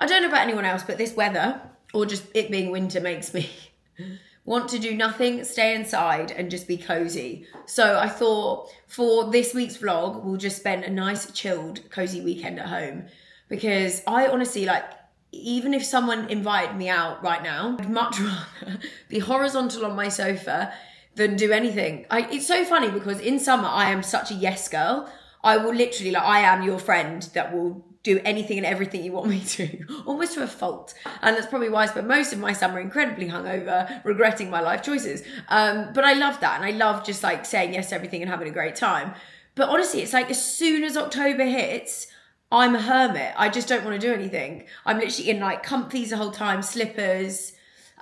I don't know about anyone else, but this weather, or just it being winter, makes me want to do nothing, stay inside and just be cozy. So I thought for this week's vlog, we'll just spend a nice chilled, cozy weekend at home. Because I honestly, like, even if someone invited me out right now, I'd much rather be horizontal on my sofa than do anything. It's so funny because in summer, I am such a yes girl. I will literally, like, I am your friend that will do anything and everything you want me to, almost to a fault. And that's probably why I spent most of my summer incredibly hungover, regretting my life choices. But I love that. And I love just like saying yes to everything and having a great time. But honestly, it's like as soon as October hits, I'm a hermit. I just don't want to do anything. I'm literally in like comfies the whole time, slippers,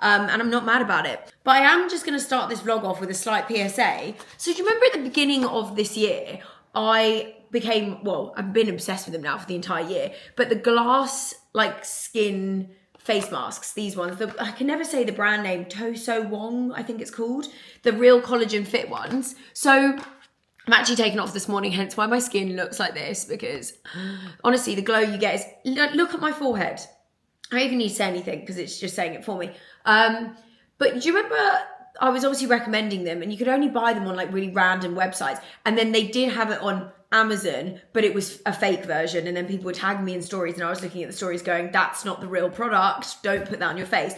and I'm not mad about it. But I am just going to start this vlog off with a slight PSA. So do you remember at the beginning of this year, I've been obsessed with them now for the entire year, but the glass like skin face masks, these ones, I can never say the brand name, Toso Wong, I think it's called, the real collagen fit ones. So I'm actually taking off this morning, hence why my skin looks like this, because honestly, the glow you get is, look at my forehead. I don't even need to say anything because it's just saying it for me. But do you remember I was obviously recommending them and you could only buy them on like really random websites. And then they did have it on Amazon, but it was a fake version. And then people would tag me in stories and I was looking at the stories going, that's not the real product. Don't put that on your face.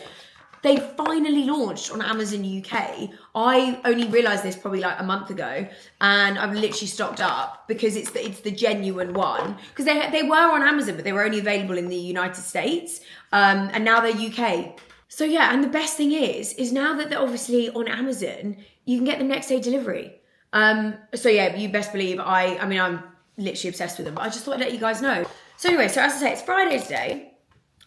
They finally launched on Amazon UK. I only realised this probably like a month ago and I've literally stocked up because it's the genuine one. Because they were on Amazon, but they were only available in the United States. And now they're UK. So yeah, and the best thing is now that they're obviously on Amazon, you can get them next day delivery. So yeah, you best believe I'm literally obsessed with them, but I just thought I'd let you guys know. So anyway, so as I say, it's Friday today.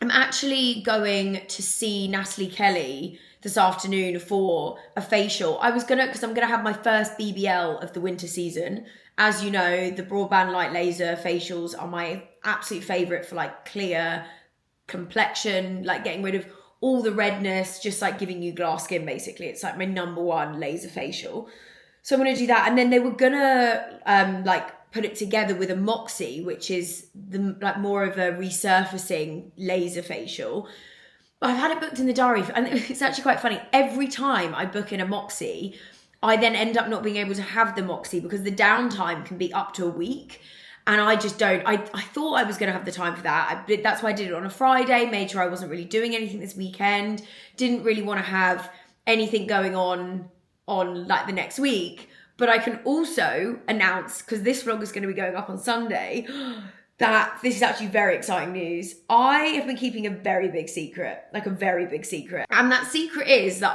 I'm actually going to see Natalie Kelly this afternoon for a facial. Because I'm gonna have my first BBL of the winter season. As you know, the broadband light laser facials are my absolute favorite for like clear complexion, like getting rid of all the redness, just like giving you glass skin basically. It's like my number one laser facial. So I'm gonna do that. And then they were gonna put it together with a Moxie, which is more of a resurfacing laser facial. But I've had it booked in the diary and it's actually quite funny. Every time I book in a Moxie, I then end up not being able to have the Moxie because the downtime can be up to a week. And I just don't. I thought I was going to have the time for that. That's why I did it on a Friday, made sure I wasn't really doing anything this weekend. Didn't really want to have anything going on like the next week. But I can also announce, because this vlog is going to be going up on Sunday, that this is actually very exciting news. I have been keeping a very big secret, like a very big secret. And that secret is that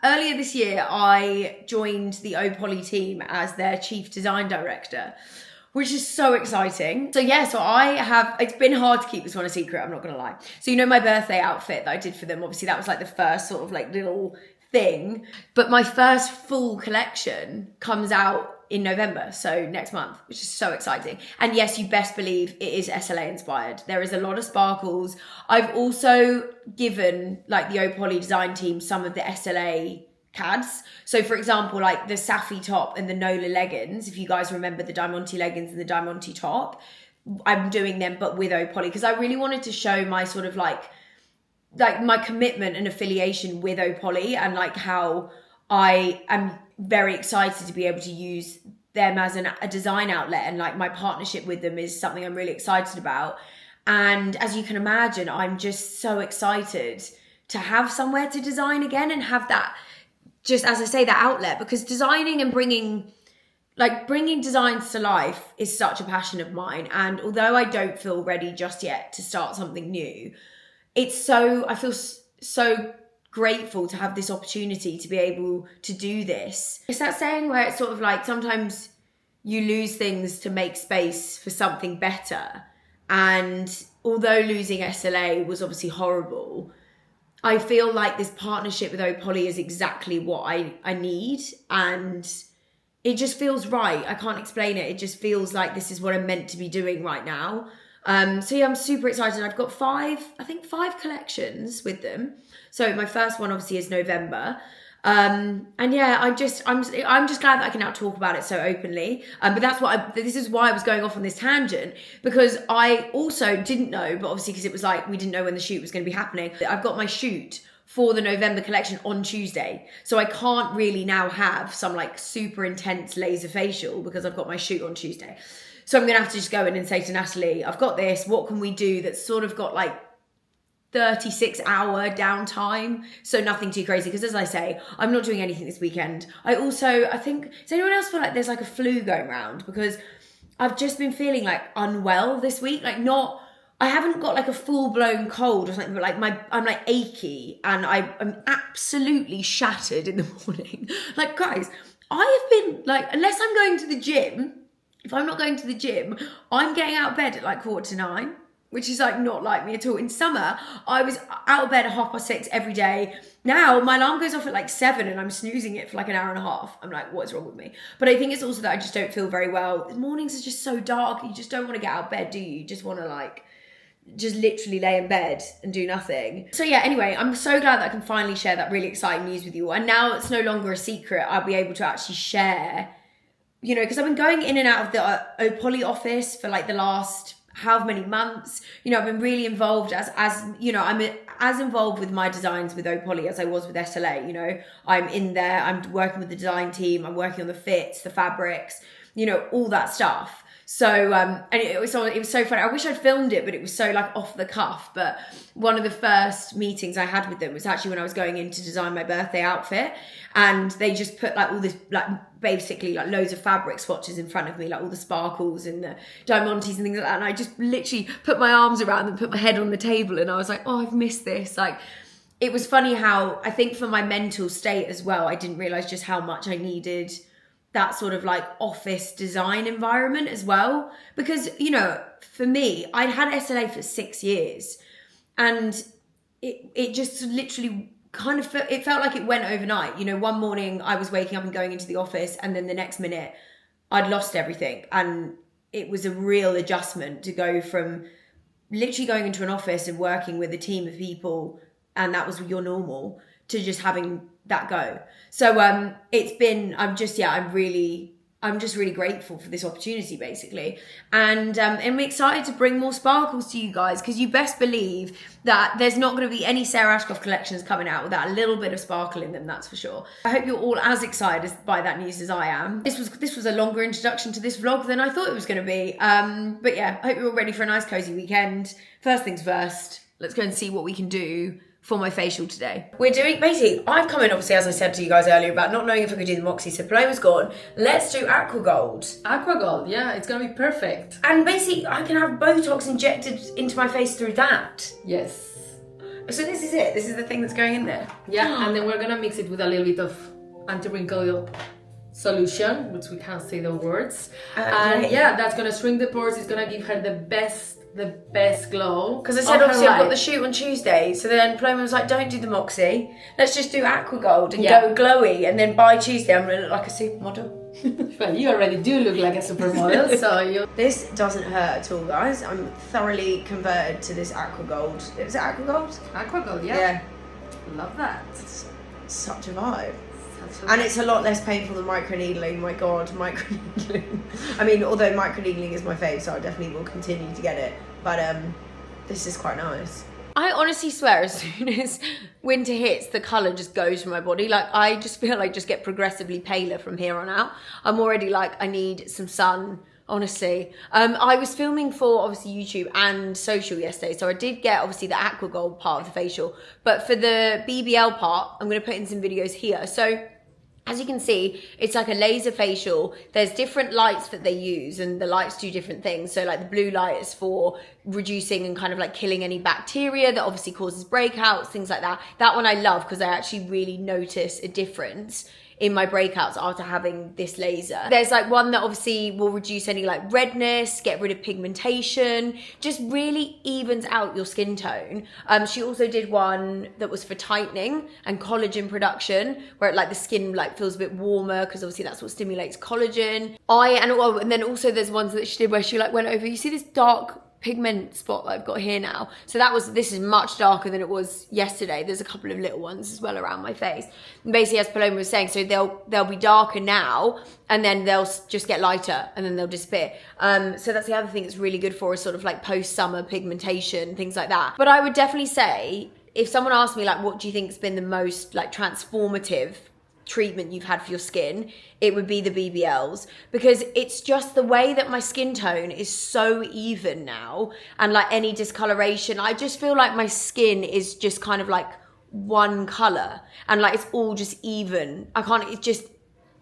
earlier this year, I joined the Opoly team as their chief design director, which is so exciting. So yeah, it's been hard to keep this one a secret, I'm not gonna lie. So you know my birthday outfit that I did for them, obviously that was like the first sort of like little thing, but my first full collection comes out in November, so next month, which is so exciting. And yes, you best believe it is SLA inspired. There is a lot of sparkles. I've also given like the Opoly design team some of the SLA CADs. So for example, like the Safi top and the Nola leggings, if you guys remember the Diamante leggings and the Diamante top, I'm doing them but with Opoly because I really wanted to show my sort of like my commitment and affiliation with Opoly and like how I am very excited to be able to use them as a design outlet, and like my partnership with them is something I'm really excited about. And as you can imagine, I'm just so excited to have somewhere to design again and have that, just as I say, that outlet, because designing and bringing designs to life is such a passion of mine. And although I don't feel ready just yet to start something new, I feel so grateful to have this opportunity to be able to do this. It's that saying where it's sort of like sometimes you lose things to make space for something better. And although losing SLA was obviously horrible, I feel like this partnership with Opoly is exactly what I need, and it just feels right. I can't explain it. It just feels like this is what I'm meant to be doing right now. So yeah, I'm super excited. I've got five collections with them. So my first one obviously is November. And yeah, I'm just glad that I can now talk about it so openly. But this is why I was going off on this tangent, because I also didn't know, but obviously because it was like, we didn't know when the shoot was going to be happening. I've got my shoot for the November collection on Tuesday. So I can't really now have some like super intense laser facial because I've got my shoot on Tuesday. So I'm going to have to just go in and say to Natalie, I've got this, what can we do that's sort of got like 36-hour downtime, so nothing too crazy, because as I say, I'm not doing anything this weekend. I think, does anyone else feel like there's like a flu going around? Because I've just been feeling like unwell this week, like I haven't got like a full-blown cold or something, but like I'm like achy and I'm absolutely shattered in the morning. Like, guys, I have been like, unless I'm going to the gym, if I'm not going to the gym, I'm getting out of bed at like 8:45. Which is like not like me at all. In summer, I was out of bed at 6:30 every day. Now my alarm goes off at like 7 and I'm snoozing it for like an hour and a half. I'm like, what's wrong with me? But I think it's also that I just don't feel very well. The mornings are just so dark. You just don't want to get out of bed, do you? You just want to like, just literally lay in bed and do nothing. So yeah, anyway, I'm so glad that I can finally share that really exciting news with you all. And now it's no longer a secret. I'll be able to actually share, you know, because I've been going in and out of the Opoly office for like the last however many months. You know, I've been really involved as you know, I'm as involved with my designs with Opoly as I was with SLA. You know, I'm in there, I'm working with the design team, I'm working on the fits, the fabrics, you know, all that stuff. So and it was so funny. I wish I'd filmed it, but it was so like off the cuff. But one of the first meetings I had with them was actually when I was going in to design my birthday outfit, and they just put like all this like basically like loads of fabric swatches in front of me, like all the sparkles and the diamantes and things like that. And I just literally put my arms around them, put my head on the table, and I was like, oh, I've missed this. Like, it was funny how I think for my mental state as well, I didn't realize just how much I needed that sort of like office design environment as well. Because, you know, for me, I'd had SLA for 6 years, and it just literally kind of it felt like it went overnight. You know, one morning I was waking up and going into the office, and then the next minute I'd lost everything. And it was a real adjustment to go from literally going into an office and working with a team of people, and that was your normal, to just having that go. So I'm just really grateful for this opportunity, basically. And I'm excited to bring more sparkles to you guys, because you best believe that there's not going to be any Sarah Ashcroft collections coming out without a little bit of sparkle in them, that's for sure. I hope you're all as excited by that news as I am. This was a longer introduction to this vlog than I thought it was going to be. But yeah, I hope you're all ready for a nice cozy weekend. First things first, let's go and see what we can do for my facial today. We're doing, basically, I've come in, obviously, as I said to you guys earlier, about not knowing if I could do the Moxie, so Paloma's gone. Let's do Aqua Gold. Aqua Gold, yeah, it's gonna be perfect. And basically, I can have Botox injected into my face through that. Yes. So this is it? This is the thing that's going in there? Yeah, and then we're gonna mix it with a little bit of anti-wrinkle solution, which we can't say the words. And yeah, that's gonna shrink the pores, it's gonna give her the best glow. Because I said, obviously, I've got the shoot on Tuesday, so then Paloma was like, don't do the Moxie, let's just do Aqua Gold and go glowy, and then by Tuesday I'm gonna look like a supermodel. Well, you already do look like a supermodel, so you... This doesn't hurt at all, guys. I'm thoroughly converted to this Aqua Gold. Is it Aqua Gold? Aqua Gold, yeah. Love that. It's such a vibe. And it's a lot less painful than microneedling. My God, microneedling. I mean, although microneedling is my fave, so I definitely will continue to get it. But this is quite nice. I honestly swear, as soon as winter hits, the colour just goes from my body. Like, I just feel like I just get progressively paler from here on out. I'm already like, I need some sun, honestly. I was filming for, obviously, YouTube and social yesterday, so I did get, obviously, the Aqua Gold part of the facial. But for the BBL part, I'm going to put in some videos here. So, as you can see, it's like a laser facial. There's different lights that they use, and the lights do different things. So like the blue light is for reducing and kind of like killing any bacteria that obviously causes breakouts, things like that. That one I love because I actually really notice a difference in my breakouts after having this laser. There's like one that obviously will reduce any like redness, get rid of pigmentation, just really evens out your skin tone. She also did one that was for tightening and collagen production, where it, like the skin like feels a bit warmer, because obviously that's what stimulates collagen. And then also there's ones that she did where she like went over, you see this dark pigment spot that I've got here now. So this is much darker than it was yesterday. There's a couple of little ones as well around my face. And basically, as Paloma was saying, so they'll be darker now, and then they'll just get lighter, and then they'll disappear. So that's the other thing it's really good for, is sort of like post-summer pigmentation, things like that. But I would definitely say, if someone asked me like, what do you think has been the most like transformative treatment you've had for your skin, it would be the BBLs, because it's just the way that my skin tone is so even now, and like any discoloration, I just feel like my skin is just kind of like one color, and like it's all just even.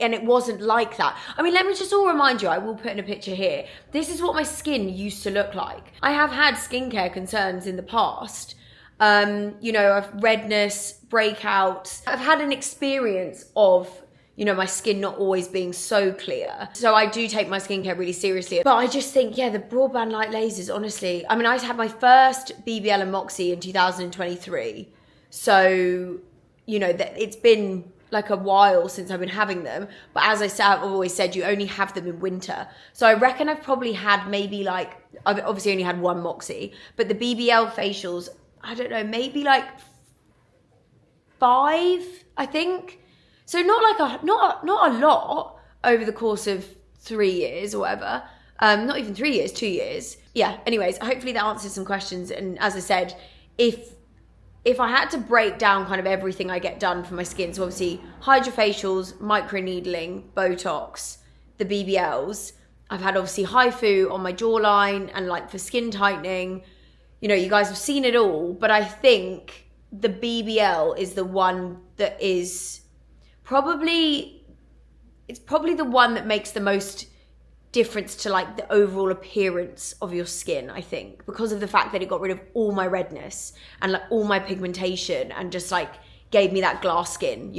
And it wasn't like that. I mean, let me just all remind you, I will put in a picture here. This is what my skin used to look like. I have had skincare concerns in the past. I've redness, breakouts. I've had an experience of, my skin not always being so clear. So I do take my skincare really seriously. But I just think, the broadband light lasers, honestly. I mean, I had my first BBL and Moxie in 2023. So, it's been like a while since I've been having them. But as I've always said, you only have them in winter. So I reckon I've probably had I've obviously only had one Moxie. But the BBL facials, I don't know, maybe like 5, I think. So not a lot over the course of 3 years or whatever. Not even 3 years, 2 years. Yeah, anyways, hopefully that answers some questions. And as I said, if I had to break down kind of everything I get done for my skin, so obviously hydrofacials, microneedling, Botox, the BBLs, I've had obviously HIFU on my jawline and like for skin tightening. You guys have seen it all, but I think the BBL is the one that is probably the one that makes the most difference to like the overall appearance of your skin, I think, because of the fact that it got rid of all my redness and like all my pigmentation and just like gave me that glass skin,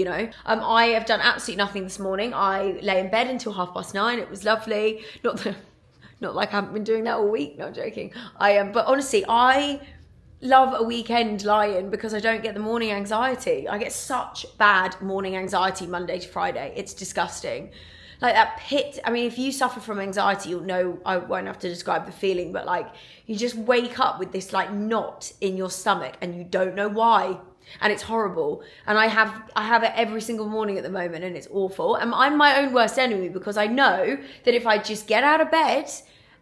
I have done absolutely nothing this morning. I lay in bed until 9:30. It was lovely. Not like I haven't been doing that all week. No, I'm joking. But honestly, I love a weekend lie-in because I don't get the morning anxiety. I get such bad morning anxiety Monday to Friday. It's disgusting. Like that pit. I mean, if you suffer from anxiety, you'll know. I won't have to describe the feeling, but like you just wake up with this like knot in your stomach and you don't know why. And it's horrible. And I have it every single morning at the moment, and it's awful. And I'm my own worst enemy, because I know that if I just get out of bed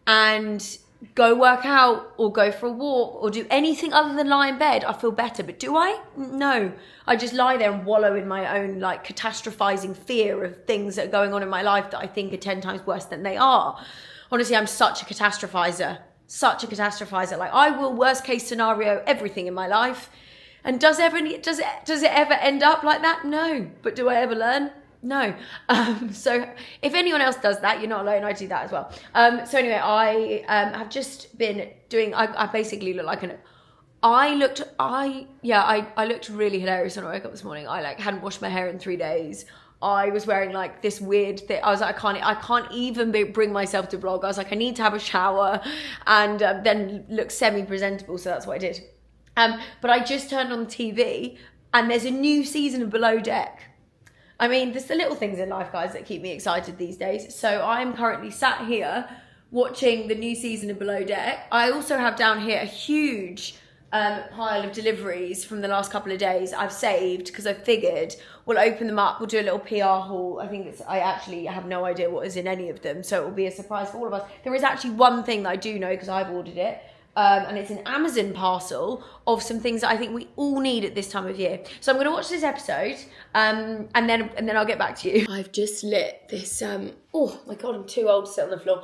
and go work out or go for a walk or do anything other than lie in bed, I feel better. But do I? No. I just lie there and wallow in my own like catastrophizing fear of things that are going on in my life that I think are 10 times worse than they are. Honestly, I'm such a catastrophizer. Like I will worst case scenario everything in my life. And does it ever end up like that? No. But do I ever learn? No. So if anyone else does that, you're not alone. I do that as well. So anyway, I have just been doing. I basically look like I looked really hilarious when I woke up this morning. I like hadn't washed my hair in 3 days. I was wearing like this weird thing. I was like, I can't even bring myself to vlog. I was like, I need to have a shower and then look semi-presentable. So that's what I did. But I just turned on the TV and there's a new season of Below Deck. I mean, there's the little things in life, guys, that keep me excited these days. So I'm currently sat here watching the new season of Below Deck. I also have down here a huge pile of deliveries from the last couple of days I've saved, because I figured we'll open them up, we'll do a little PR haul. I actually have no idea what is in any of them, so it will be a surprise for all of us. There is actually one thing that I do know, because I've ordered it. And it's an Amazon parcel of some things that I think we all need at this time of year. So I'm going to watch this episode, and then I'll get back to you. I've just lit this. Oh my god, I'm too old to sit on the floor.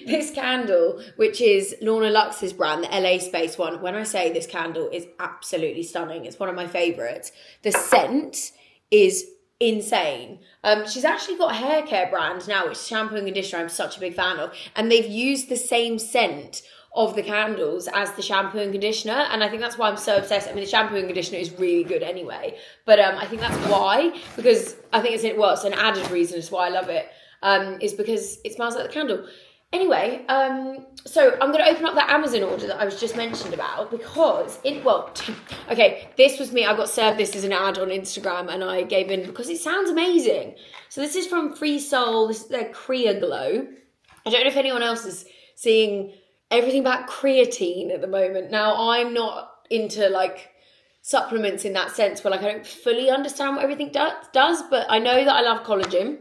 This candle, which is Lorna Lux's brand, the LA Space one. When I say this candle is absolutely stunning, it's one of my favourites. The scent is insane. She's actually got a hair care brand now, which is shampoo and conditioner I'm such a big fan of, and they've used the same scent of the candles as the shampoo and conditioner, and I think that's why I'm so obsessed. I mean, the shampoo and conditioner is really good anyway, but I think that's why, because I think it's an added reason as why I love it, is because it smells like the candle. Anyway, so I'm going to open up that Amazon order that I was just mentioned about, because this was me. I got served this as an ad on Instagram, and I gave in because it sounds amazing. So this is from Free Soul. This is their Crea Glow. I don't know if anyone else is seeing everything about creatine at the moment. Now, I'm not into like supplements in that sense where like I don't fully understand what everything does, but I know that I love collagen.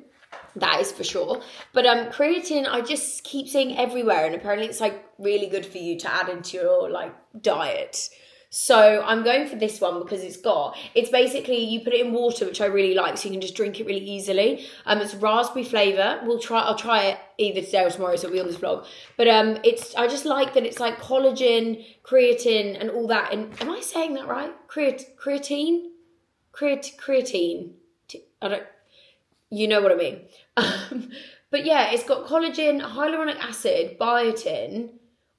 That is for sure. But creatine, I just keep seeing everywhere, and apparently it's like really good for you to add into your like diet. So I'm going for this one because it's basically, you put it in water, which I really like, so you can just drink it really easily. It's raspberry flavour. I'll try it either today or tomorrow, so it'll be on this vlog. But I just like that it's like collagen, creatine, and all that. And am I saying that right? Creatine? Creatine. I don't, you know what I mean. But yeah, it's got collagen, hyaluronic acid, biotin,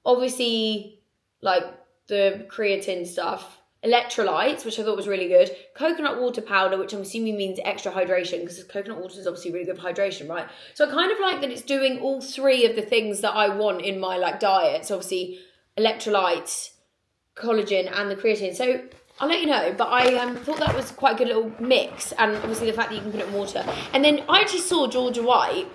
obviously like the creatine stuff, electrolytes, which I thought was really good, coconut water powder, which I'm assuming means extra hydration, because coconut water is obviously really good for hydration, right? So I kind of like that it's doing all three of the things that I want in my like diet. So obviously electrolytes, collagen, and the creatine. So I'll let you know, but I thought that was quite a good little mix, and obviously the fact that you can put it in water. And then I actually saw Georgia White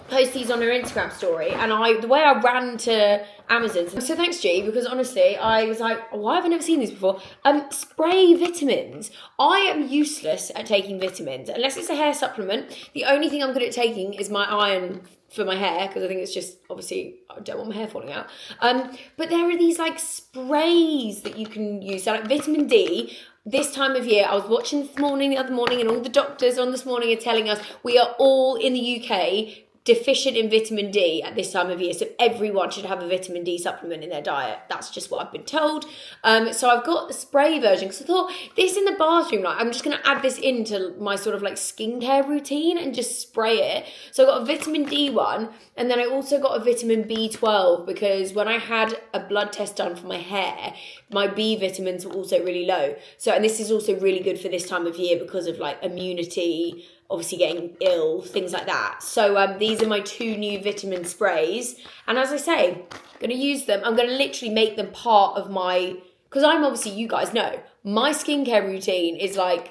post these on her Instagram story, and the way I ran to Amazon. So thanks, G, because honestly, I was like, why have I never seen these before? Spray vitamins. I am useless at taking vitamins, unless it's a hair supplement. The only thing I'm good at taking is my iron for my hair, because I think it's just, obviously, I don't want my hair falling out. But there are these like sprays that you can use. So like vitamin D, this time of year, I was watching the other morning, and all the doctors on this morning are telling us we are all in the UK deficient in vitamin D at this time of year, so everyone should have a vitamin D supplement in their diet. That's just what I've been told. So I've got the spray version, because I thought, this in the bathroom, like I'm just going to add this into my sort of like skincare routine and just spray it. So I got a vitamin D one, and then I also got a vitamin B12, because when I had a blood test done for my hair, my B vitamins were also really low. So, and this is also really good for this time of year because of like immunity, obviously getting ill, things like that. So these are my 2 new vitamin sprays, and as I say, I'm going to use them. I'm going to literally make them part of my, because I'm obviously, you guys know, my skincare routine is like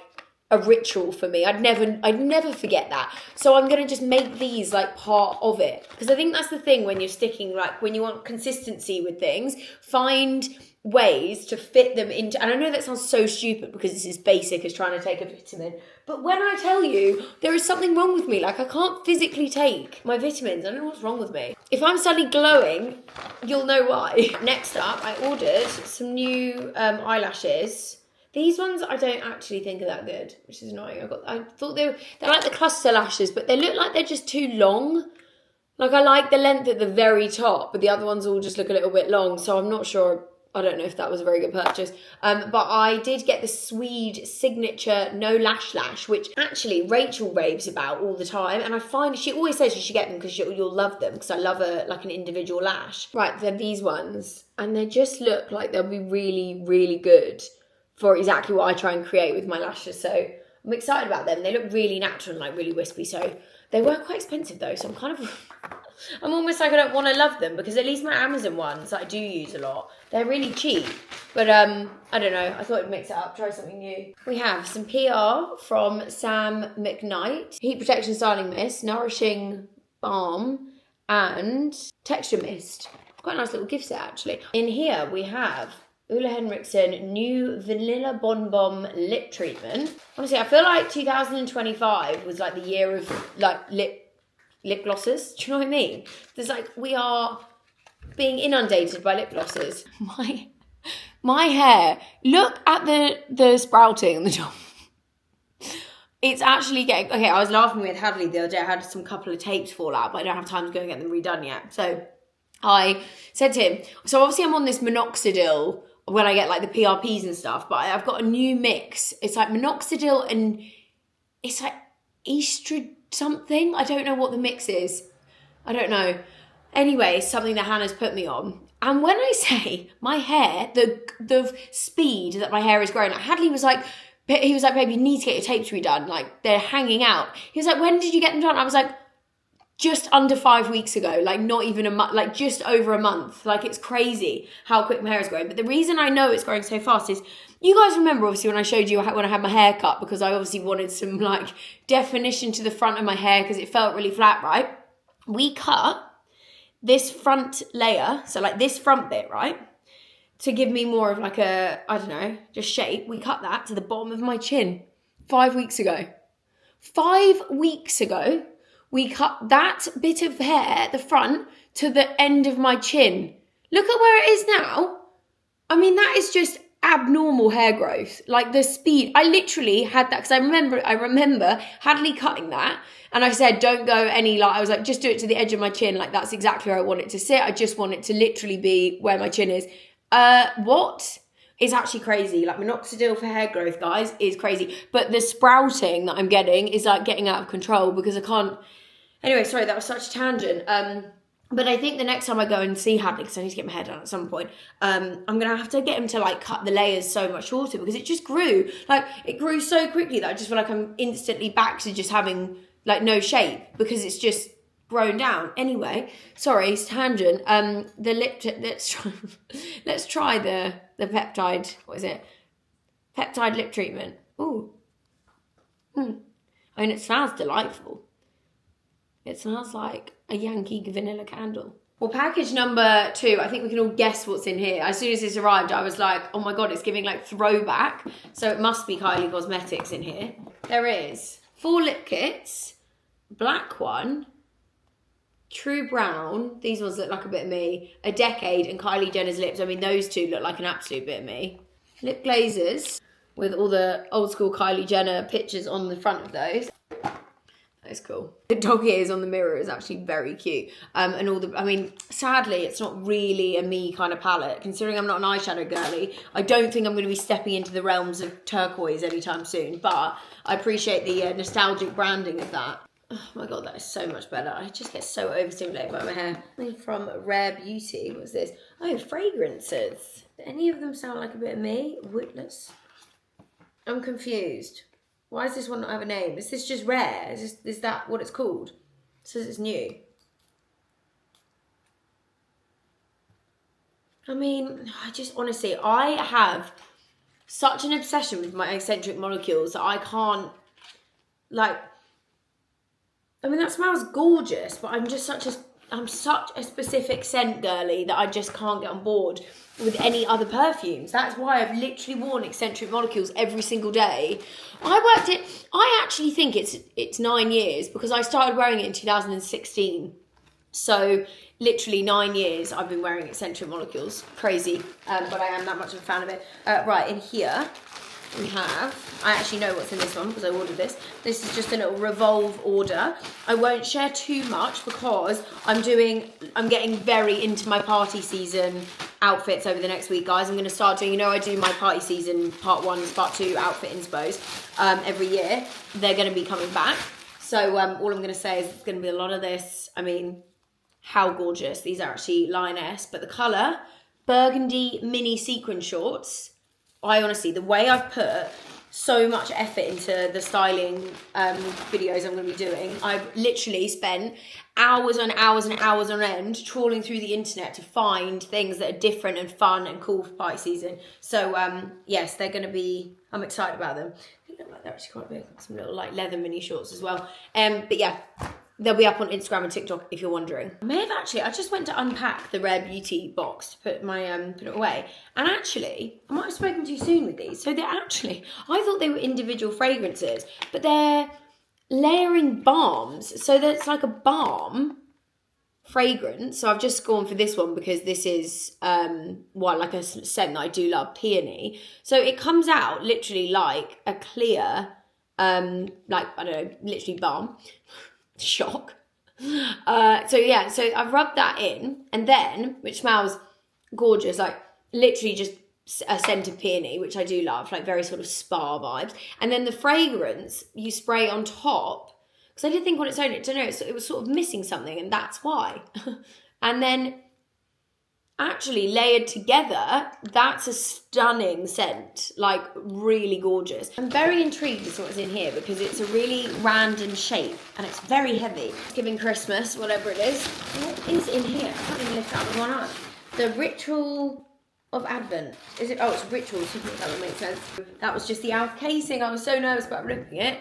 a ritual for me. I'd never forget that. So I'm going to just make these like part of it, because I think that's the thing when you're sticking, like when you want consistency with things, find ways to fit them into, and I know that sounds so stupid because it's as basic as trying to take a vitamin, but when I tell you there is something wrong with me, like I can't physically take my vitamins, I don't know what's wrong with me. If I'm suddenly glowing, you'll know why. Next up, I ordered some new eyelashes. These ones I don't actually think are that good, which is annoying. I thought they're like the cluster lashes, but they look like they're just too long. Like I like the length at the very top, but the other ones all just look a little bit long, so I'm not sure. I don't know if that was a very good purchase. But I did get the Swede signature no lash, which actually Rachel raves about all the time. And I find she always says you should get them because you'll love them, because I love like an individual lash. Right, they're these ones. And they just look like they'll be really, really good for exactly what I try and create with my lashes. So I'm excited about them. They look really natural and like really wispy. So they were quite expensive though. So I'm almost like I don't want to love them, because at least my Amazon ones that I do use a lot, they're really cheap. But I don't know, I thought I'd mix it up, try something new. We have some PR from Sam McKnight, Heat Protection Styling Mist, Nourishing Balm, and Texture Mist. Quite a nice little gift set actually. In here we have Ulla Henriksen New Vanilla Bon Bon Lip Treatment. Honestly, I feel like 2025 was like the year of like lip glosses. Do you know what I mean? There's like, we are being inundated by lip glosses. My hair, look at the sprouting on the top. It's actually getting, okay, I was laughing with Hadley the other day. I had some couple of tapes fall out, but I don't have time to go and get them redone yet. So I said to him, so obviously I'm on this minoxidil when I get like the PRPs and stuff, but I've got a new mix. It's like minoxidil and it's like estrogen something. I don't know what the mix is. I don't know. Anyway, something that Hannah's put me on. And when I say my hair, the speed that my hair is growing, like Hadley was like, babe, you need to get your tapes redone. Like, they're hanging out. He was like, when did you get them done? I was like, just under 5 weeks ago. Like, not even a month, like just over a month. Like, it's crazy how quick my hair is growing. But the reason I know it's growing so fast is, you guys remember obviously when I showed you when I had my hair cut, because I obviously wanted some like definition to the front of my hair because it felt really flat, right? We cut this front layer, so like this front bit, right? To give me more of like a, I don't know, just shape, we cut that to the bottom of my chin 5 weeks ago. 5 weeks ago, we cut that bit of hair at the front to the end of my chin. Look at where it is now. I mean, that is just abnormal hair growth. Like the speed, I literally had that, because I remember Hadley cutting that, and I said, don't go any, like, I was like, just do it to the edge of my chin. Like, that's exactly where I want it to sit. I just want it to literally be where my chin is. What? It's actually crazy. Like, minoxidil for hair growth, guys, is crazy. But the sprouting that I'm getting is like getting out of control, because I can't. Anyway, sorry, that was such a tangent. But I think the next time I go and see Hadley, because I need to get my hair done at some point, I'm going to have to get him to like cut the layers so much shorter, because it just grew. Like, it grew so quickly that I just feel like I'm instantly back to just having like no shape, because it's just grown down. Anyway, sorry, it's tangent. The lip, let's try the peptide, what is it? Peptide lip treatment. Ooh. I mean, it smells delightful. It smells like a Yankee vanilla candle. Well, package number 2, I think we can all guess what's in here. As soon as this arrived, I was like, oh my God, it's giving like throwback. So it must be Kylie Cosmetics in here. There is 4 lip kits, black one, True Brown. These ones look like a bit of me. A Decade and Kylie Jenner's lips. I mean, those two look like an absolute bit of me. Lip glazers with all the old school Kylie Jenner pictures on the front of those. That's cool. The dog ears on the mirror is actually very cute. And all the, I mean, sadly, it's not really a me kind of palette. Considering I'm not an eyeshadow girly, I don't think I'm going to be stepping into the realms of turquoise anytime soon. But I appreciate the nostalgic branding of that. Oh my God, that is so much better. I just get so overstimulated by my hair. From Rare Beauty, what's this? Oh, fragrances. Do any of them sound like a bit of me? Witness. I'm confused. Why does this one not have a name? Is this just Rare? Is that what it's called? It says it's new. I mean, I just honestly, I have such an obsession with my eccentric molecules that I can't, like, I mean, that smells gorgeous, but I'm such a specific scent girly that I just can't get on board with any other perfumes. That's why I've literally worn eccentric molecules every single day. I actually think it's 9 years, because I started wearing it in 2016. So literally 9 years I've been wearing eccentric molecules. Crazy, but I am that much of a fan of it. Right, in here we have, I actually know what's in this one because I ordered this. This is just a little Revolve order. I won't share too much because I'm getting very into my party season outfits over the next week, guys. I'm going to start doing, I do my party season part 1, part 2 outfit inspos every year. They're going to be coming back. So all I'm going to say is it's going to be a lot of this. I mean, how gorgeous. These are actually Lioness, but the colour, burgundy mini sequin shorts. I honestly, the way I've put so much effort into the styling videos I'm going to be doing, I've literally spent hours and hours and hours on end trawling through the internet to find things that are different and fun and cool for party season. So yes, they're going to be, I'm excited about them. They look like they're actually quite big. Some little like leather mini shorts as well. But yeah, they'll be up on Instagram and TikTok if you're wondering. I just went to unpack the Rare Beauty box to put my put it away. And actually, I might have spoken too soon with these. So I thought they were individual fragrances, but they're layering balms. So that's like a balm fragrance. So I've just gone for this one because this is like a scent that I do love, peony. So it comes out literally like a clear, like, I don't know, literally balm. Shock. So I've rubbed that in, and then, which smells gorgeous, like literally just a scent of peony, which I do love, like very sort of spa vibes. And then the fragrance you spray on top, because I did think on its own, it was sort of missing something, and that's why. And then actually layered together, that's a stunning scent, like really gorgeous. I'm very intrigued as to what's in here because it's a really random shape and it's very heavy. It's giving Christmas, whatever it is. What is in here? I can't even lift out with one eye. The Ritual of Advent. Is it? Oh, it's Rituals. That would make sense. That was just the outer casing. I was so nervous about ripping it.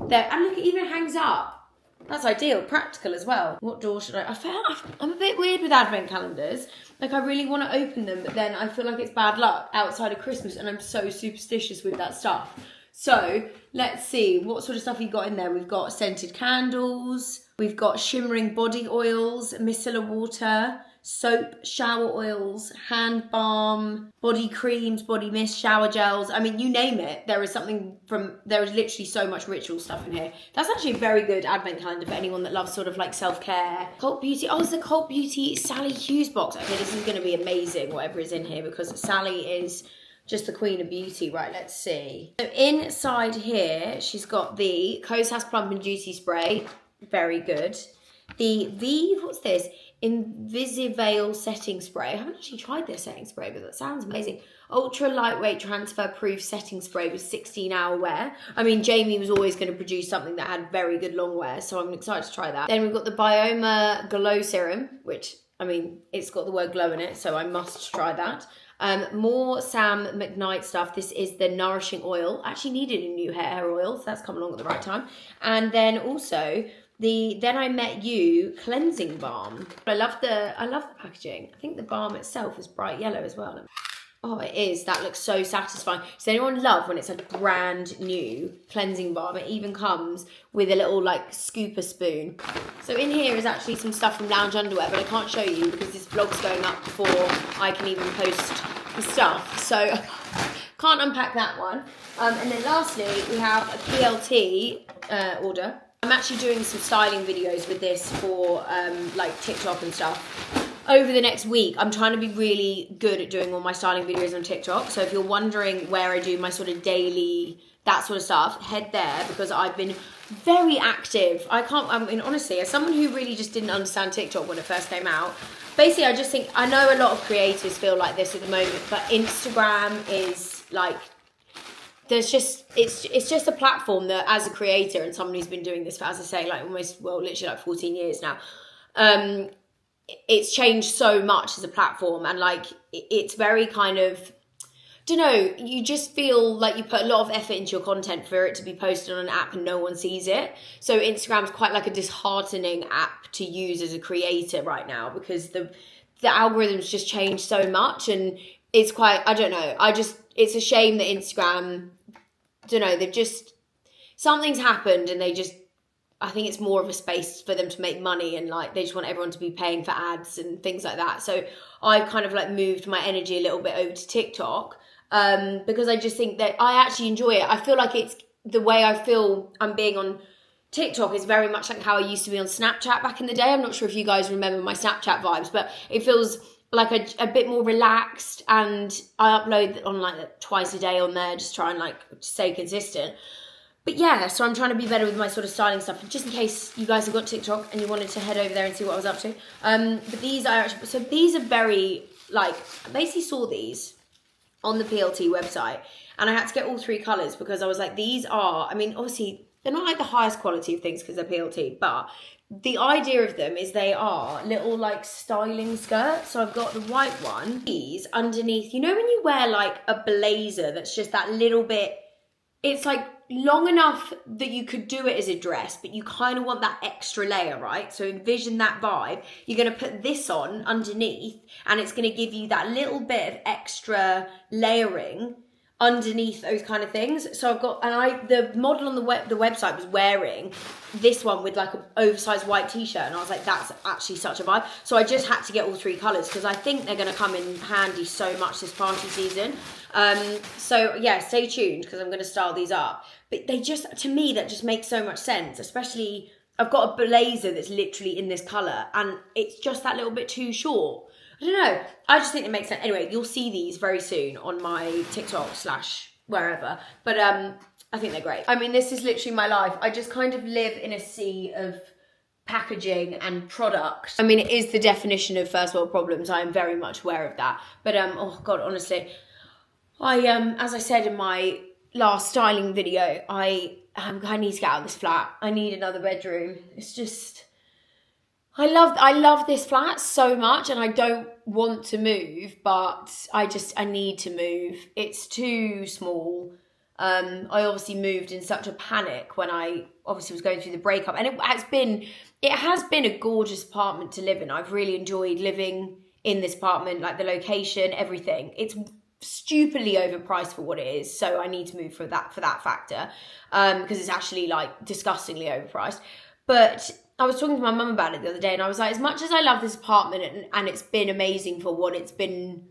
There, and look, it even hangs up. That's ideal. Practical as well. What door should I'm a bit weird with advent calendars. Like, I really want to open them, but then I feel like it's bad luck outside of Christmas, and I'm so superstitious with that stuff. So, let's see. What sort of stuff you got in there? We've got scented candles. We've got shimmering body oils, micellar water, soap, shower oils, hand balm, body creams, body mist, shower gels. I mean, you name it. There is literally so much ritual stuff in here. That's actually a very good advent calendar for anyone that loves sort of like self-care. Cult Beauty. Oh, it's the Cult Beauty Sally Hughes box. Okay, this is going to be amazing, whatever is in here, because Sally is just the queen of beauty. Right, let's see. So inside here, she's got the Kosas Plump and Juicy Spray. Very good. The what's this? Invisivale setting spray. I haven't actually tried this setting spray, but that sounds amazing. Ultra lightweight transfer proof setting spray with 16-hour wear. I mean, Jamie was always going to produce something that had very good long wear, so I'm excited to try that. Then we've got the Bioma Glow Serum, which, I mean, it's got the word glow in it, so I must try that. More Sam McKnight stuff. This is the Nourishing Oil. I actually needed a new hair oil, so that's come along at the right time. And then also the Then I Met You cleansing balm. I love the packaging. I think the balm itself is bright yellow as well. Oh, it is. That looks so satisfying. Does anyone love when it's a brand new cleansing balm? It even comes with a little like scooper spoon. So in here is actually some stuff from Lounge Underwear, but I can't show you because this vlog's going up before I can even post the stuff. So can't unpack that one. And then lastly, we have a PLT order. I'm actually doing some styling videos with this for like TikTok and stuff. Over the next week, I'm trying to be really good at doing all my styling videos on TikTok. So if you're wondering where I do my sort of daily, that sort of stuff, head there because I've been very active. I mean, honestly, as someone who really just didn't understand TikTok when it first came out, basically, I just think, I know a lot of creators feel like this at the moment, but Instagram is like, it's just a platform that as a creator and someone who's been doing this for, as I say, like literally like 14 years now, it's changed so much as a platform, and like it's very kind of, don't know, you just feel like you put a lot of effort into your content for it to be posted on an app and no one sees it. So Instagram's quite like a disheartening app to use as a creator right now because the algorithms just changed so much, and it's quite, I don't know, it's a shame that Instagram, don't know, something's happened and I think it's more of a space for them to make money, and like they just want everyone to be paying for ads and things like that. So I've kind of like moved my energy a little bit over to TikTok because I just think that I actually enjoy it. I feel like it's the way I feel I'm being on TikTok is very much like how I used to be on Snapchat back in the day. I'm not sure if you guys remember my Snapchat vibes, but it feels like a bit more relaxed, and I upload on like twice a day on there, just try and like stay consistent. But yeah, so I'm trying to be better with my sort of styling stuff, just in case you guys have got TikTok and you wanted to head over there and see what I was up to. But these are actually, so these are very, like, I basically saw these on the PLT website, and I had to get all three colours because I was like, these are, I mean, obviously, they're not like the highest quality of things because they're PLT, but the idea of them is they are little like styling skirts. So I've got the white one, these underneath, you know when you wear like a blazer that's just that little bit, it's like long enough that you could do it as a dress, but you kind of want that extra layer, right? So envision that vibe. You're going to put this on underneath, and it's going to give you that little bit of extra layering underneath those kind of things. So I've got, and the model on the website was wearing this one with like an oversized white t-shirt, and I was like, that's actually such a vibe. So I just had to get all three colours because I think they're going to come in handy so much this party season. So yeah, stay tuned because I'm going to style these up. But they just, to me, that just makes so much sense, especially I've got a blazer that's literally in this colour and it's just that little bit too short. I don't know. I just think it makes sense. Anyway, you'll see these very soon on my TikTok / wherever. But I think they're great. I mean, this is literally my life. I just kind of live in a sea of packaging and product. I mean, it is the definition of first world problems. I am very much aware of that. But oh God, honestly, as I said in my last styling video, I need to get out of this flat. I need another bedroom. It's just, I love this flat so much, and I don't want to move, but I need to move. It's too small. I obviously moved in such a panic when I obviously was going through the breakup, and it has been a gorgeous apartment to live in. I've really enjoyed living in this apartment, like the location, everything. It's stupidly overpriced for what it is, so I need to move for that factor, because it's actually like disgustingly overpriced. But I was talking to my mum about it the other day, and I was like, as much as I love this apartment and it's been amazing for what it's been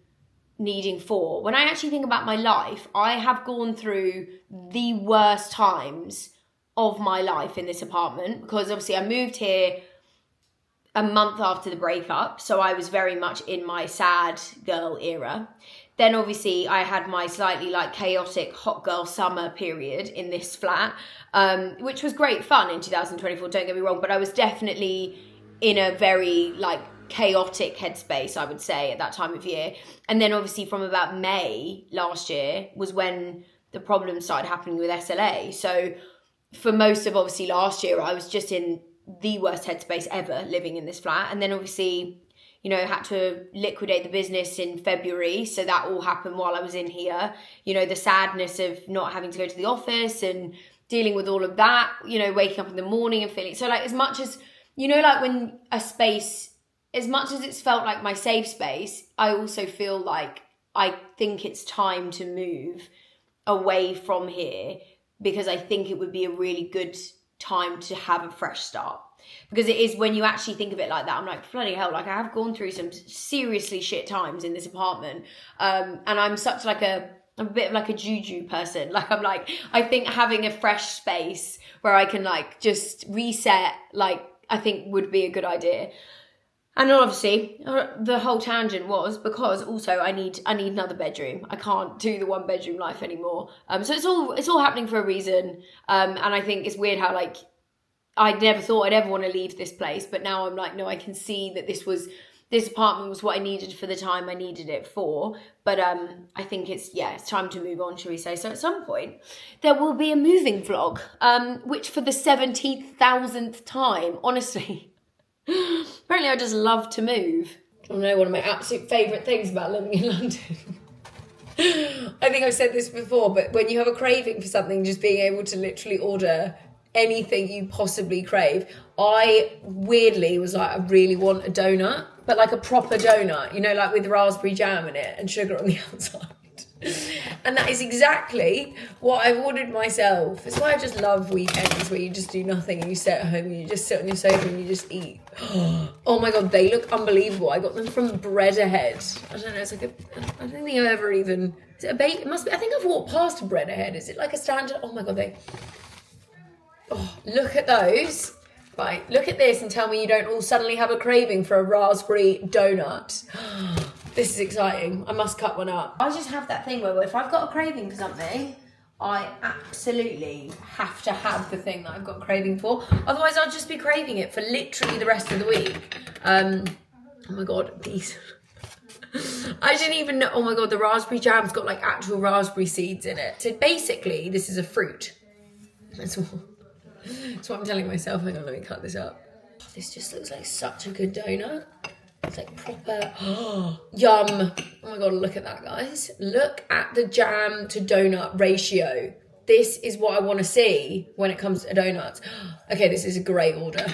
needing for, when I actually think about my life, I have gone through the worst times of my life in this apartment, because obviously I moved here a month after the breakup, so I was very much in my sad girl era. Then obviously I had my slightly like chaotic hot girl summer period in this flat, which was great fun in 2024, don't get me wrong, but I was definitely in a very like chaotic headspace, I would say, at that time of year. And then obviously from about May last year was when the problems started happening with SLA. So for most of obviously last year, I was just in the worst headspace ever living in this flat. And then obviously, you know, had to liquidate the business in February. So that all happened while I was in here. You know, the sadness of not having to go to the office and dealing with all of that, you know, waking up in the morning and feeling. So like, as much as, you know, like when a space, as much as it's felt like my safe space, I also feel like I think it's time to move away from here, because I think it would be a really good time to have a fresh start. Because it is, when you actually think of it like that, I'm like, bloody hell, like I have gone through some seriously shit times in this apartment. And I'm such like I'm a bit of like a juju person. Like I'm like, I think having a fresh space where I can like just reset, like I think would be a good idea. And obviously, the whole tangent was because also I need another bedroom. I can't do the one bedroom life anymore. So it's all happening for a reason. And I think it's weird how like I never thought I'd ever want to leave this place, but now I'm like, no, I can see that this apartment was what I needed for the time I needed it for. But I think it's time to move on, shall we say? So at some point there will be a moving vlog, which for the 17,000th time, honestly. Apparently I just love to move. I know, one of my absolute favourite things about living in London. I think I've said this before, but when you have a craving for something, just being able to literally order anything you possibly crave. I weirdly was like, I really want a donut, but like a proper donut, you know, like with raspberry jam in it and sugar on the outside. And that is exactly what I've ordered myself. It's why I just love weekends where you just do nothing and you sit at home and you just sit on your sofa and you just eat. Oh my god, they look unbelievable. I got them from Bread Ahead. I don't know, it's like I don't think I've ever even, is it a bake? It must be. I think I've walked past a Bread Ahead. Is it like a standard? Oh my god, look at those. Right, look at this and tell me you don't all suddenly have a craving for a raspberry donut. This is exciting. I must cut one up. I just have that thing where if I've got a craving for something, I absolutely have to have the thing that I've got a craving for. Otherwise, I'll just be craving it for literally the rest of the week. Oh my god, these. I didn't even know. Oh my god, the raspberry jam's got like actual raspberry seeds in it. So basically, this is a fruit. That's what I'm telling myself. Hang on, let me cut this up. Oh, this just looks like such a good donut. It's like proper, yum. Oh my god, look at that, guys. Look at the jam to donut ratio. This is what I want to see when it comes to donuts. Okay, this is a great order.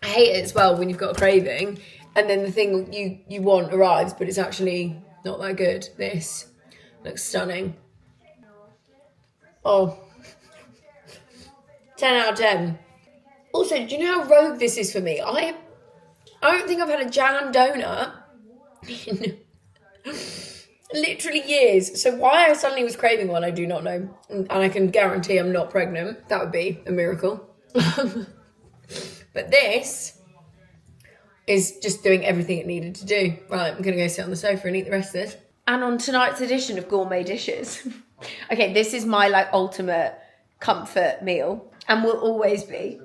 I hate it as well when you've got a craving and then the thing you want arrives, but it's actually not that good. This looks stunning. Oh, 10 out of 10. Also, do you know how rogue this is for me? I don't think I've had a jam donut in literally years. So why I suddenly was craving one, I do not know. And I can guarantee I'm not pregnant. That would be a miracle. But this is just doing everything it needed to do. Right, I'm going to go sit on the sofa and eat the rest of this. And on tonight's edition of Gourmet Dishes. Okay, this is my like ultimate comfort meal and will always be.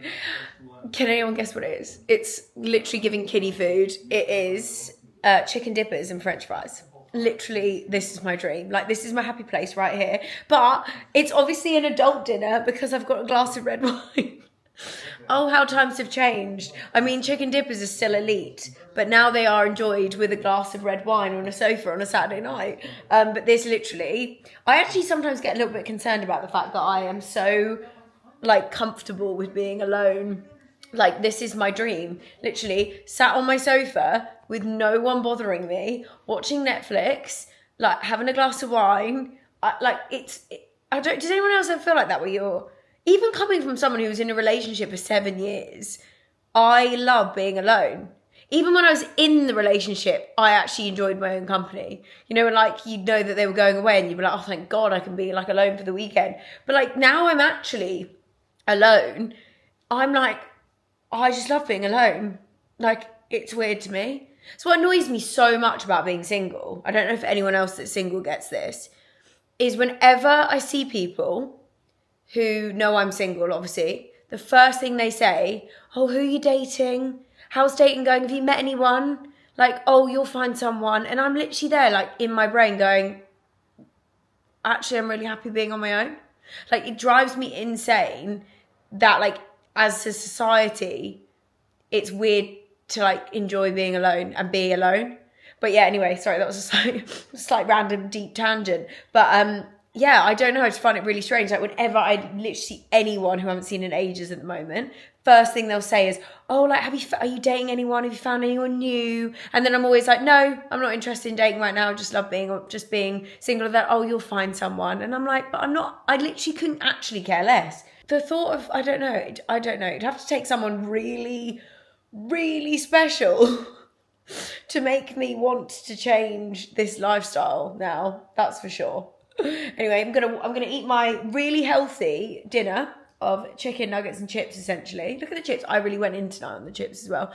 Can anyone guess what it is? It's literally giving kiddie food. It is chicken dippers and french fries. Literally, this is my dream. Like, this is my happy place right here. But it's obviously an adult dinner because I've got a glass of red wine. Oh, how times have changed. I mean, chicken dippers are still elite, but now they are enjoyed with a glass of red wine on a sofa on a Saturday night. But this literally, I actually sometimes get a little bit concerned about the fact that I am so, like, comfortable with being alone. Like, this is my dream. Literally, sat on my sofa with no one bothering me, watching Netflix, like, having a glass of wine. Does anyone else ever feel like that, where you're, even coming from someone who was in a relationship for 7 years, I love being alone. Even when I was in the relationship, I actually enjoyed my own company. You know, and like, you'd know that they were going away and you'd be like, oh, thank God I can be like alone for the weekend. But like, now I'm actually alone. I'm like, I just love being alone. Like, it's weird to me. So what annoys me so much about being single, I don't know if anyone else that's single gets this, is whenever I see people who know I'm single, obviously, the first thing they say, oh, who are you dating? How's dating going? Have you met anyone? Like, oh, you'll find someone. And I'm literally there, like, in my brain going, actually, I'm really happy being on my own. Like, it drives me insane that, like, as a society, it's weird to, like, enjoy being alone and be alone. But yeah, anyway, sorry, that was a slight random deep tangent. But yeah, I don't know, I just find it really strange. Like, whenever I literally see anyone who I haven't seen in ages at the moment, first thing they'll say is, oh, like, are you dating anyone? Have you found anyone new? And then I'm always like, no, I'm not interested in dating right now. I just love being single. That, oh, you'll find someone. And I'm like, but I'm not, I literally couldn't actually care less. The thought of, I don't know. It'd have to take someone really, really special to make me want to change this lifestyle now. That's for sure. Anyway, I'm gonna eat my really healthy dinner of chicken nuggets and chips, essentially. Look at the chips. I really went in tonight on the chips as well.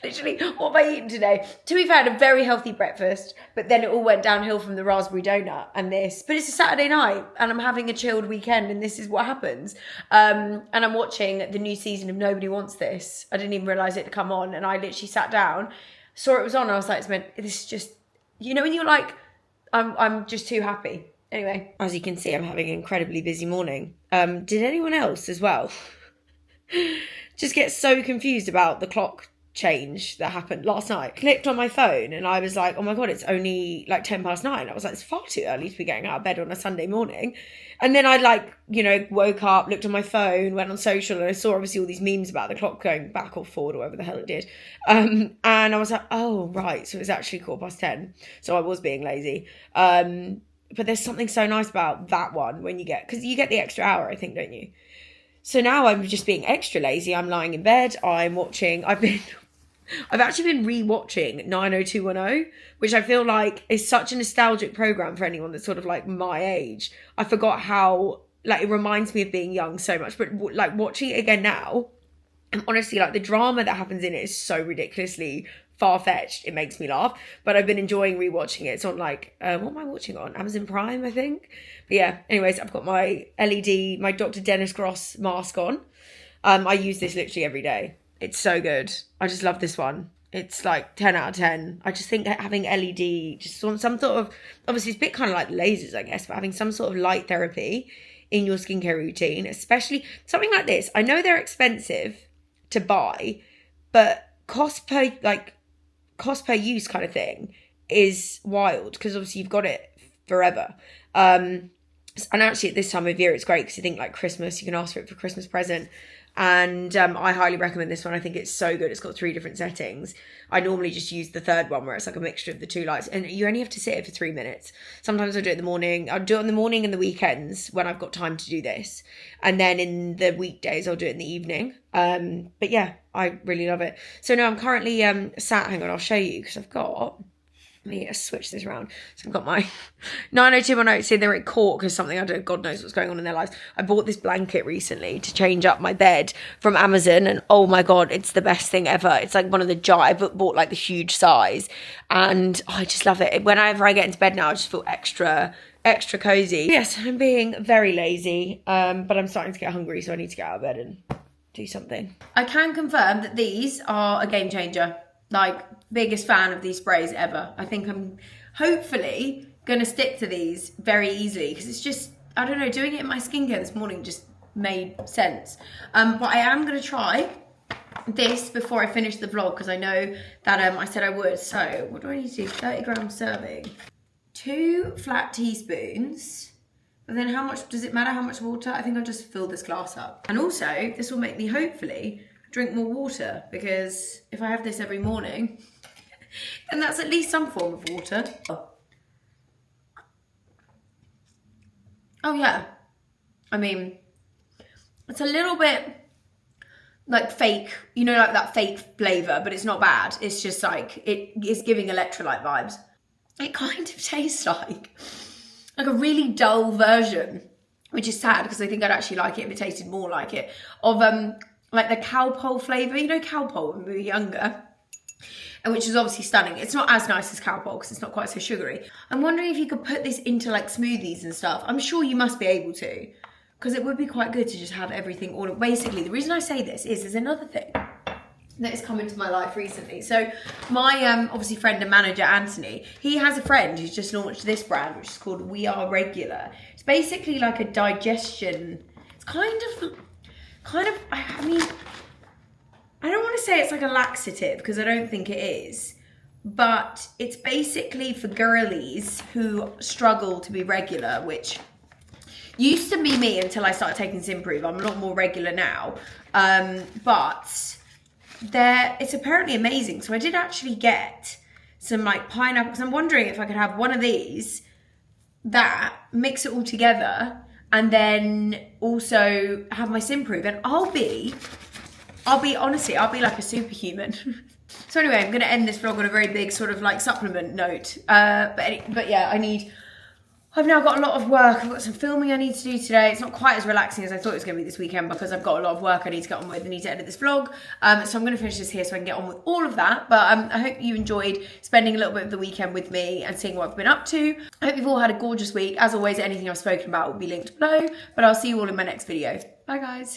Literally, what have I eaten today? To be fair, I had a very healthy breakfast, but then it all went downhill from the raspberry donut and this. But it's a Saturday night and I'm having a chilled weekend and this is what happens. And I'm watching the new season of Nobody Wants This. I didn't even realise it had come on, and I literally sat down, saw it was on, and I was like, this is just, you know, when you're like, I'm just too happy. Anyway, as you can see, I'm having an incredibly busy morning. Did anyone else as well just get so confused about the clock change that happened last night? Clicked on my phone and I was like, oh my God, it's only like 9:10. I was like, it's far too early to be getting out of bed on a Sunday morning. And then I woke up, looked on my phone, went on social, and I saw obviously all these memes about the clock going back or forward or whatever the hell it did. And I was like, oh, right. So it was actually 10:15. So I was being lazy. But there's something so nice about that one because you get the extra hour, I think, don't you? So now I'm just being extra lazy. I'm lying in bed. I've actually been re-watching 90210, which I feel like is such a nostalgic program for anyone that's sort of like my age. I forgot how, like, it reminds me of being young so much, but like watching it again now, and honestly, like, the drama that happens in it is so ridiculously far-fetched. It makes me laugh, but I've been enjoying rewatching it. It's on like, what am I watching on? Amazon Prime, I think. But yeah, anyways, I've got my LED, my Dr. Dennis Gross mask on. I use this literally every day. It's so good. I just love this one. It's like 10 out of 10. I just think having LED, just some sort of, obviously it's a bit kind of like lasers, I guess, but having some sort of light therapy in your skincare routine, especially something like this. I know they're expensive to buy, but cost per use kind of thing is wild, because obviously you've got it forever. And actually at this time of year, it's great because you think like Christmas, you can ask for it for Christmas present. And I highly recommend this one. I think it's so good. It's got 3 different settings. I normally just use the third one where it's like a mixture of the 2 lights, and you only have to sit it for 3 minutes. Sometimes I do it in the morning. I'll do it in the morning and the weekends when I've got time to do this. And then in the weekdays, I'll do it in the evening. But yeah, I really love it. So now I'm currently sat, hang on, I'll show you, because I've got, let me switch this around. So I've got my 90210. See, they're at court because something, I don't know, God knows what's going on in their lives. I bought this blanket recently to change up my bed from Amazon, and oh my God, it's the best thing ever. It's like one of the I bought like the huge size, and I just love it. Whenever I get into bed now, I just feel extra cozy. Yes, I'm being very lazy, but I'm starting to get hungry, so I need to get out of bed and do something. I can confirm that these are a game changer. Like, biggest fan of these sprays ever. I think I'm hopefully going to stick to these very easily, because it's just, I don't know, doing it in my skincare this morning just made sense. But I am going to try this before I finish the vlog because I know that I said I would. So what do I need to do? 30 gram serving. 2 flat teaspoons. But then how much, does it matter how much water? I think I'll just fill this glass up. And also, this will make me hopefully drink more water because if I have this every morning, then that's at least some form of water. Oh yeah. I mean, it's a little bit like fake, you know, like that fake flavour, but it's not bad. It's just like, it is giving electrolyte vibes. It kind of tastes like a really dull version, which is sad because I think I'd actually like it if it tasted more like it, of like the Cowpole flavour. You know Cowpole when we were younger? And which is obviously stunning. It's not as nice as Cowpole because it's not quite so sugary. I'm wondering if you could put this into like smoothies and stuff. I'm sure you must be able to, because it would be quite good to just have everything all. Basically, the reason I say this is there's another thing that has come into my life recently. So my obviously friend and manager Anthony, he has a friend who's just launched this brand which is called We Are Regular. It's basically like a digestion. It's kind of I mean, I don't want to say it's like a laxative because I don't think it is, but it's basically for girlies who struggle to be regular, which used to be me until I started taking Simprove. I'm a lot more regular now, but it's apparently amazing. So I did actually get some like pineapple, because I'm wondering if I could have one of these, mix it all together, and then also have my Simprove, and I'll be honestly, I'll be like a superhuman. So anyway, I'm gonna end this vlog on a very big sort of like supplement note. But yeah, I've now got a lot of work. I've got some filming I need to do today. It's not quite as relaxing as I thought it was going to be this weekend because I've got a lot of work I need to get on with. I need to edit this vlog. So I'm going to finish this here so I can get on with all of that. But I hope you enjoyed spending a little bit of the weekend with me and seeing what I've been up to. I hope you've all had a gorgeous week. As always, anything I've spoken about will be linked below. But I'll see you all in my next video. Bye, guys.